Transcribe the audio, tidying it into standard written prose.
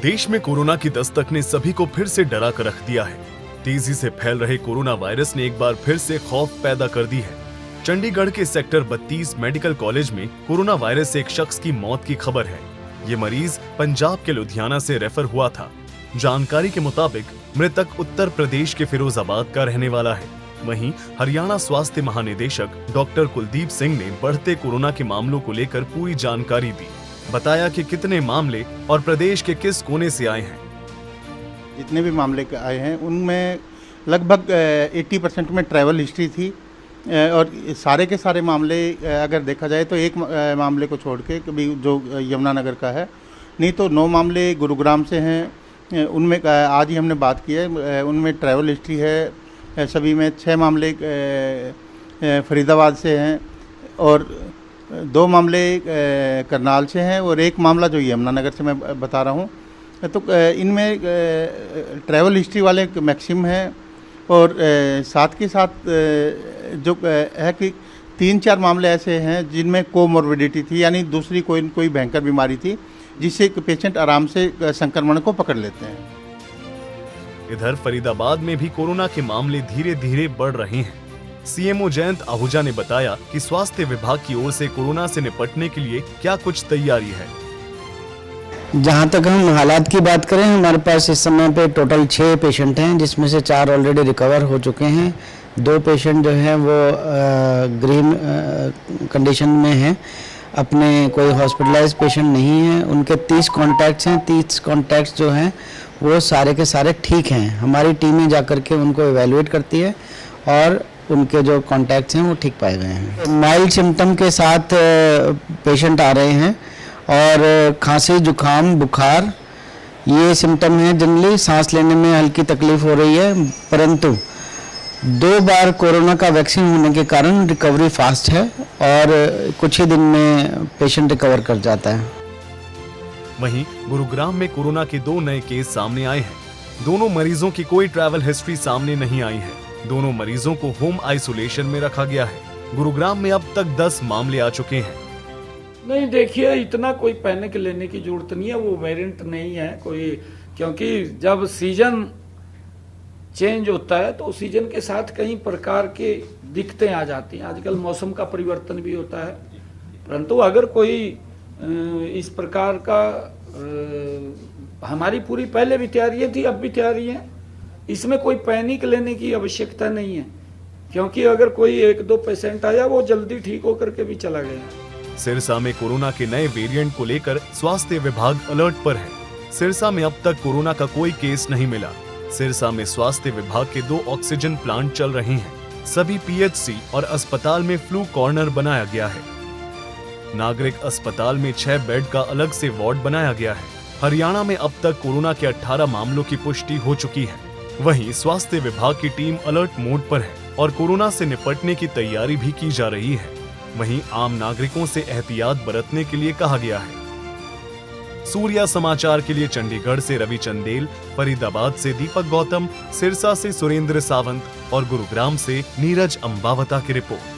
देश में कोरोना की दस्तक ने सभी को फिर से डरा कर रख दिया है। तेजी से फैल रहे कोरोना वायरस ने एक बार फिर से खौफ पैदा कर दी है। चंडीगढ़ के सेक्टर 32 मेडिकल कॉलेज में कोरोना वायरस से एक शख्स की मौत की खबर है। ये मरीज पंजाब के लुधियाना से रेफर हुआ था। जानकारी के मुताबिक मृतक उत्तर प्रदेश के फिरोजाबाद का रहने वाला है। वहीं हरियाणा स्वास्थ्य महानिदेशक डॉक्टर कुलदीप सिंह ने बढ़ते कोरोना के मामलों को लेकर पूरी जानकारी दी। बताया कि कितने मामले और प्रदेश के किस कोने से आए हैं। जितने भी मामले आए हैं उनमें लगभग 80% में ट्रैवल हिस्ट्री थी और सारे के सारे मामले अगर देखा जाए तो एक मामले को छोड़ के कभी जो यमुनानगर का है, नहीं तो 9 मामले गुरुग्राम से हैं। उनमें आज ही हमने बात की है, उनमें ट्रैवल हिस्ट्री है। सभी में 6 मामले फरीदाबाद से हैं और 2 मामले करनाल से हैं और एक मामला जो यमुनानगर से मैं बता रहा हूँ। तो इनमें ट्रैवल हिस्ट्री वाले मैक्सिमम हैं और साथ के साथ जो है कि 3-4 मामले ऐसे हैं जिनमें कोमॉर्बिडिटी थी, यानी दूसरी कोई भयंकर बीमारी थी जिससे पेशेंट आराम से संक्रमण को पकड़ लेते हैं। इधर फरीदाबाद में भी कोरोना के मामले धीरे धीरे बढ़ रहे हैं। सीएमओ जयंत आहूजा ने बताया कि स्वास्थ्य विभाग की ओर से कोरोना से निपटने के लिए क्या कुछ तैयारी है। जहाँ तक हम हालात की बात करें, हमारे पास इस समय पे टोटल 6 पेशेंट हैं, जिसमें से 4 ऑलरेडी रिकवर हो चुके हैं। 2 पेशेंट जो हैं वो ग्रीन कंडीशन में हैं, अपने कोई हॉस्पिटलाइज पेशेंट नहीं है। उनके 30 कॉन्टैक्ट्स हैं। 30 कॉन्टैक्ट्स जो हैं वो सारे के सारे ठीक हैं। हमारी टीमें जाकर के उनको एवेलुएट करती है और उनके जो कॉन्टैक्ट्स हैं वो ठीक पाए गए हैं। माइल्ड सिम्टम के साथ पेशेंट आ रहे हैं और खांसी, जुखाम, बुखार ये सिम्टम है। जनरली सांस लेने में हल्की तकलीफ हो रही है, परंतु 2 बार कोरोना का वैक्सीन होने के कारण रिकवरी फास्ट है और कुछ ही दिन में पेशेंट रिकवर कर जाता है। वहीं गुरुग्राम में कोरोना के 2 नए केस सामने आए हैं। दोनों मरीजों की कोई ट्रैवल हिस्ट्री सामने नहीं आई है। दोनों मरीजों को होम आइसोलेशन में रखा गया है। गुरुग्राम में अब तक 10 मामले आ चुके हैं। नहीं, देखिए इतना कोई पैनिक लेने की जरूरत नहीं है। वो वेरिएंट नहीं है कोई, क्योंकि जब सीजन चेंज होता है तो सीजन के साथ कई प्रकार के दिक्कतें आ जाती हैं। आजकल मौसम का परिवर्तन भी होता है, परंतु अगर कोई इस प्रकार का हमारी पूरी पहले भी तैयारी थी, अब भी तैयारी है। इसमें कोई पैनिक लेने की आवश्यकता नहीं है, क्योंकि अगर कोई 1-2 पेशेंट आया वो जल्दी ठीक होकर के भी चला गया। सिरसा में कोरोना के नए वेरिएंट को लेकर स्वास्थ्य विभाग अलर्ट पर है। सिरसा में अब तक कोरोना का कोई केस नहीं मिला। सिरसा में स्वास्थ्य विभाग के 2 ऑक्सीजन प्लांट चल रहे हैं। सभी पीएचसी और अस्पताल में फ्लू कॉर्नर बनाया गया है। नागरिक अस्पताल में 6 बेड का अलग से वार्ड बनाया गया है। हरियाणा में अब तक कोरोना के 18 मामलों की पुष्टि हो चुकी है। वहीं स्वास्थ्य विभाग की टीम अलर्ट मोड पर है और कोरोना से निपटने की तैयारी भी की जा रही है। वहीं आम नागरिकों से एहतियात बरतने के लिए कहा गया है। सूर्या समाचार के लिए चंडीगढ़ से रवि चंदेल, फरीदाबाद से दीपक गौतम, सिरसा से सुरेंद्र सावंत और गुरुग्राम से नीरज अंबावता की रिपोर्ट।